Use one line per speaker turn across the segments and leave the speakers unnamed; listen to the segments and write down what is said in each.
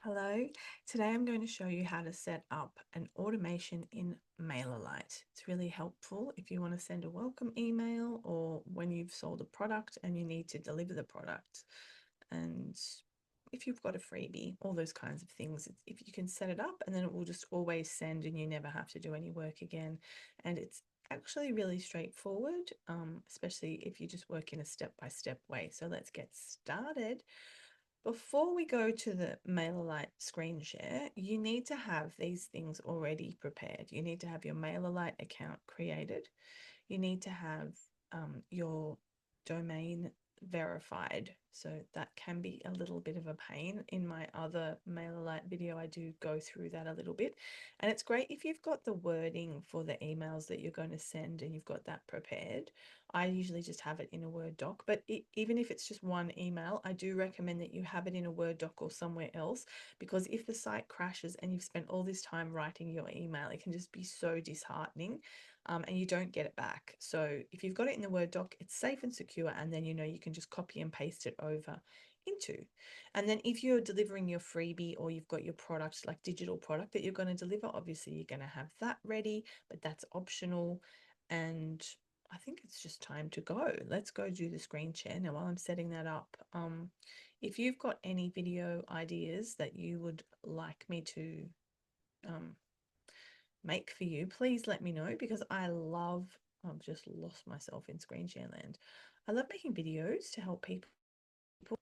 Hello, today I'm going to show you how to set up an automation in MailerLite. It's really helpful if you want to send a welcome email or when you've sold a product and you need to deliver the product. And if you've got a freebie, all those kinds of things, if you can set it up and then it will just always send and you never have to do any work again. And it's actually really straightforward, especially if you just work in a step-by-step way. So let's get started. Before we go to the MailerLite screen share, you need to have these things already prepared. You need to have your MailerLite account created. You need to have your domain verified. So that can be a little bit of a pain. In my other MailerLite video, I do go through that a little bit. And it's great if you've got the wording for the emails that you're going to send and you've got that prepared. I usually just have it in a Word doc, but even if it's just one email, I do recommend that you have it in a Word doc or somewhere else, because if the site crashes and you've spent all this time writing your email, it can just be so disheartening. And you don't get it back. So if you've got it in the Word doc, it's safe and secure, and then you can just copy and paste it over into. And then if you're delivering your freebie or you've got your product, like digital product that you're going to deliver, obviously you're going to have that ready, but that's optional. And I think it's just time to go. Let's go do the screen share. Now, while I'm setting that up, if you've got any video ideas that you would like me to make for you, please let me know, because I've just lost myself in screen share land. I love making videos to help people.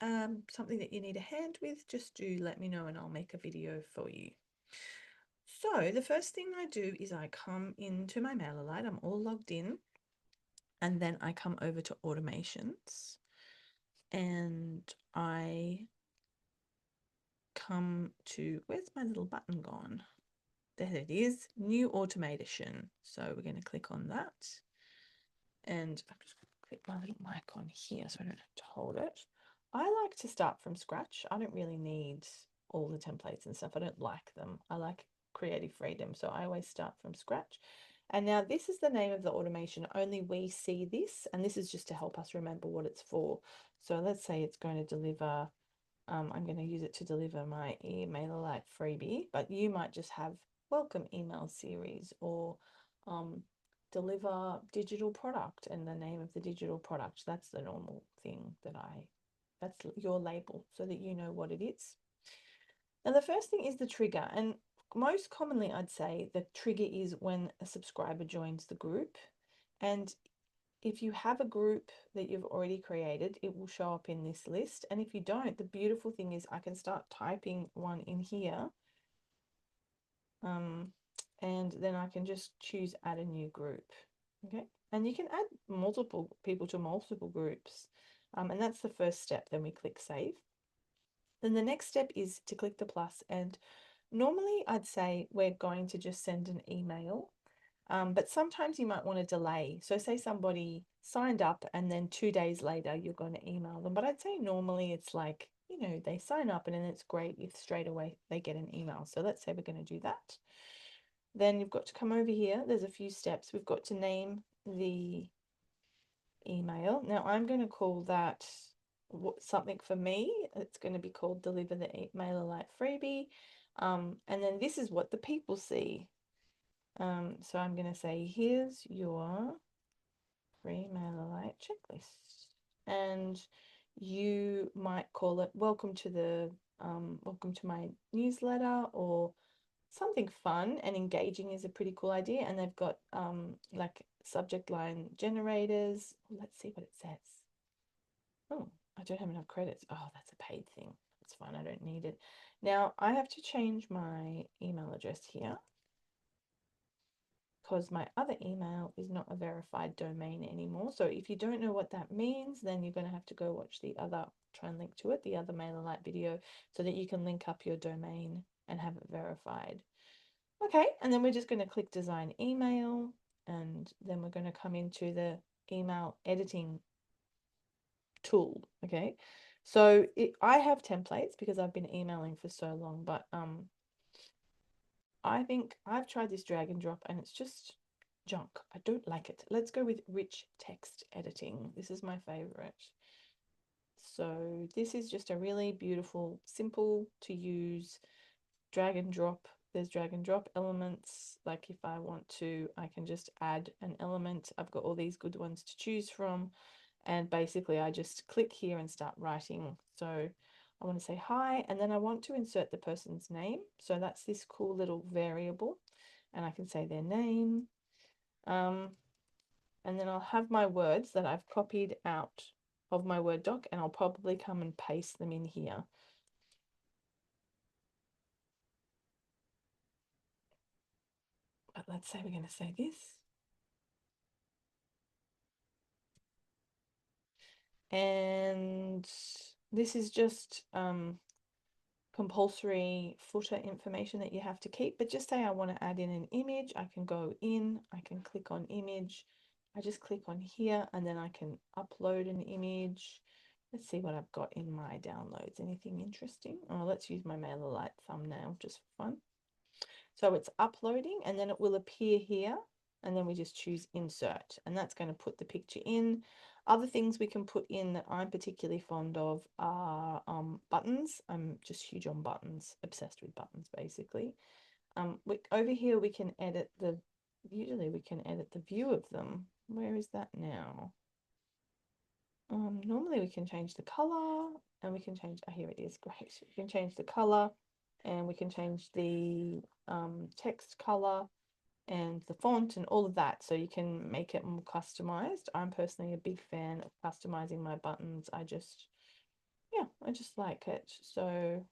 Something that you need a hand with, just do let me know and I'll make a video for you. So the first thing I do is I come into my MailerLite, I'm all logged in, and then I come over to automations and I come to, where's my little button gone? There it is, new automation. So we're going to click on that. And I'm just going to click my little mic on here so I don't have to hold it. I like to start from scratch. I don't really need all the templates and stuff. I don't like them. I like creative freedom. So I always start from scratch. And now this is the name of the automation. Only we see this. And this is just to help us remember what it's for. So let's say it's going to deliver, I'm going to use it to deliver my MailerLite freebie, but you might just have welcome email series or deliver digital product and the name of the digital product. That's the normal thing that's your label so that you know what it is. Now, the first thing is the trigger. And most commonly, I'd say the trigger is when a subscriber joins the group. And if you have a group that you've already created, it will show up in this list. And if you don't, the beautiful thing is I can start typing one in here. And then I can just choose add a new group. Okay. And you can add multiple people to multiple groups. And that's the first step. Then we click save. Then the next step is to click the plus. And normally I'd say we're going to just send an email. But sometimes you might want to delay. So say somebody signed up and then 2 days later you're going to email them. But I'd say normally it's like, they sign up and then it's great if straight away they get an email. So let's say we're going to do that. Then you've got to come over here. There's a few steps. We've got to name the email. Now I'm going to call that something for me. It's going to be called deliver the MailerLite freebie. And then this is what the people see. So I'm going to say, here's your free MailerLite checklist. And you might call it welcome to my newsletter, or something fun and engaging is a pretty cool idea. And they've got like subject line generators. Let's see what it says. Oh, I don't have enough credits. Oh, that's a paid thing. That's fine. I don't need it. Now I have to change my email address here, because my other email is not a verified domain anymore. So if you don't know what that means, then you're going to have to go watch try and link to it, the other MailerLite video, so that you can link up your domain and have it verified. Okay, and then we're just going to click design email, and then we're going to come into the email editing tool. Okay, so I have templates because I've been emailing for so long, but I think I've tried this drag and drop and it's just junk. I don't like it. Let's go with rich text editing. This is my favorite. So this is just a really beautiful, simple to use drag and drop. There's drag and drop elements. Like if I want to, I can just add an element. I've got all these good ones to choose from. And basically I just click here and start writing. So I want to say hi, and then I want to insert the person's name. So that's this cool little variable, and I can say their name. And then I'll have my words that I've copied out of my Word doc, and I'll probably come and paste them in here. But let's say we're going to say this. And this is just compulsory footer information that you have to keep. But just say I want to add in an image, I can go in, I can click on image. I just click on here, and then I can upload an image. Let's see what I've got in my downloads. Anything interesting? Oh, let's use my MailerLite thumbnail just for fun. So it's uploading, and then it will appear here, and then we just choose insert, and that's going to put the picture in. Other things we can put in that I'm particularly fond of are buttons. I'm just huge on buttons, obsessed with buttons basically. Over here we can edit the, usually we can edit the view of them. Where is that now? Normally we can change the color, and we can change, oh, here it is, great. We can change the color, and we can change the text color and the font and all of that, so you can make it more customized. I'm personally a big fan of customizing my buttons. I just like it. So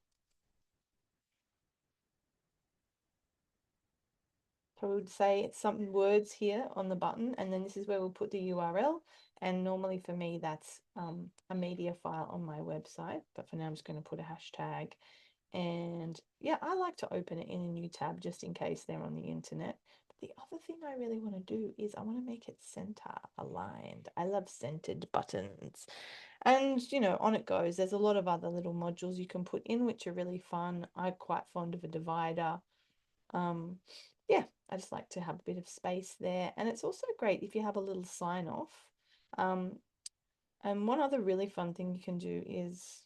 I would say it's some words here on the button, and then this is where we'll put the URL. And normally for me, that's a media file on my website. But for now, I'm just going to put a hashtag. And yeah, I like to open it in a new tab just in case they're on the internet. But the other thing I really want to do is I want to make it center aligned. I love centered buttons. And, you know, on it goes. There's a lot of other little modules you can put in, which are really fun. I'm quite fond of a divider. Yeah, I just like to have a bit of space there. And it's also great if you have a little sign off. And one other really fun thing you can do is,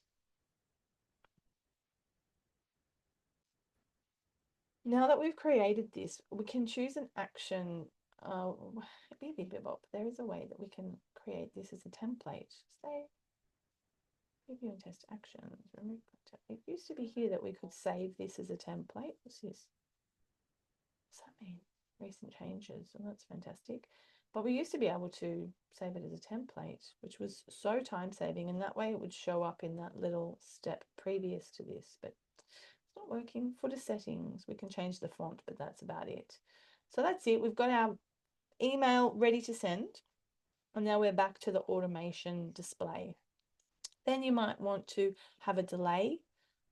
now that we've created this, we can choose an action. Maybe Bebop, there is a way that we can create this as a template. Say, review and test actions. Remove content. It used to be here that we could save this as a template. What's this? What's that mean? Recent changes, and that's fantastic. But we used to be able to save it as a template, which was so time saving, and that way it would show up in that little step previous to this. But it's not working. Footer settings, we can change the font, but that's about it. So that's it. We've got our email ready to send, and now we're back to the automation display. Then you might want to have a delay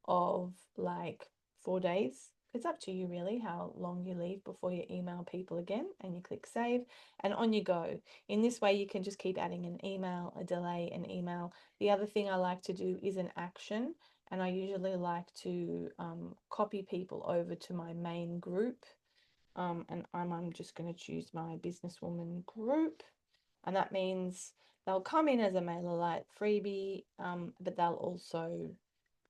of like 4 days. It's up to you really how long you leave before you email people again, and you click save, and on you go. In this way you can just keep adding an email, a delay, an email. The other thing I like to do is an action, and I usually like to copy people over to my main group, and I'm just going to choose my businesswoman group, and that means they'll come in as a MailerLite freebie, but they'll also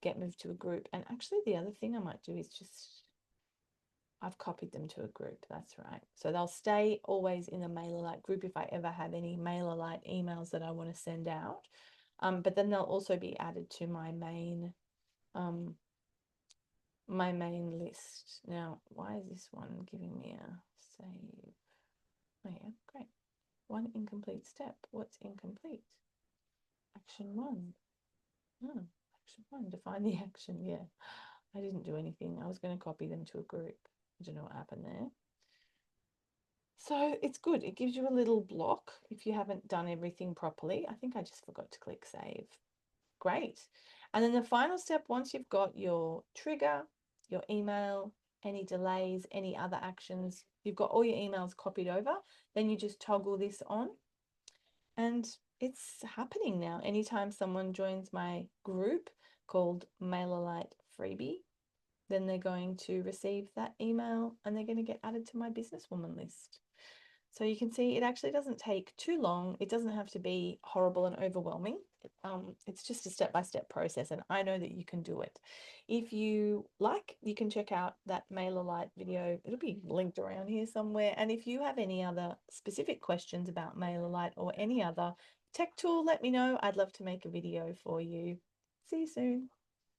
get moved to a group. And actually the other thing I might do is just, I've copied them to a group, that's right. So they'll stay always in the MailerLite group if I ever have any MailerLite emails that I want to send out. But then they'll also be added to my main list. Now, why is this one giving me a save? Oh yeah, great. One incomplete step. What's incomplete? Action one. Oh, action one, define the action. Yeah, I didn't do anything. I was going to copy them to a group. I don't know what happened there. So it's good. It gives you a little block if you haven't done everything properly. I think I just forgot to click save. Great. And then the final step, once you've got your trigger, your email, any delays, any other actions, you've got all your emails copied over, then you just toggle this on, and it's happening now. Anytime someone joins my group called MailerLite Freebie, then they're going to receive that email, and they're going to get added to my businesswoman list. So you can see it actually doesn't take too long. It doesn't have to be horrible and overwhelming. It's just a step-by-step process, and I know that you can do it. If you like, you can check out that MailerLite video. It'll be linked around here somewhere. And if you have any other specific questions about MailerLite or any other tech tool, let me know. I'd love to make a video for you. See you soon.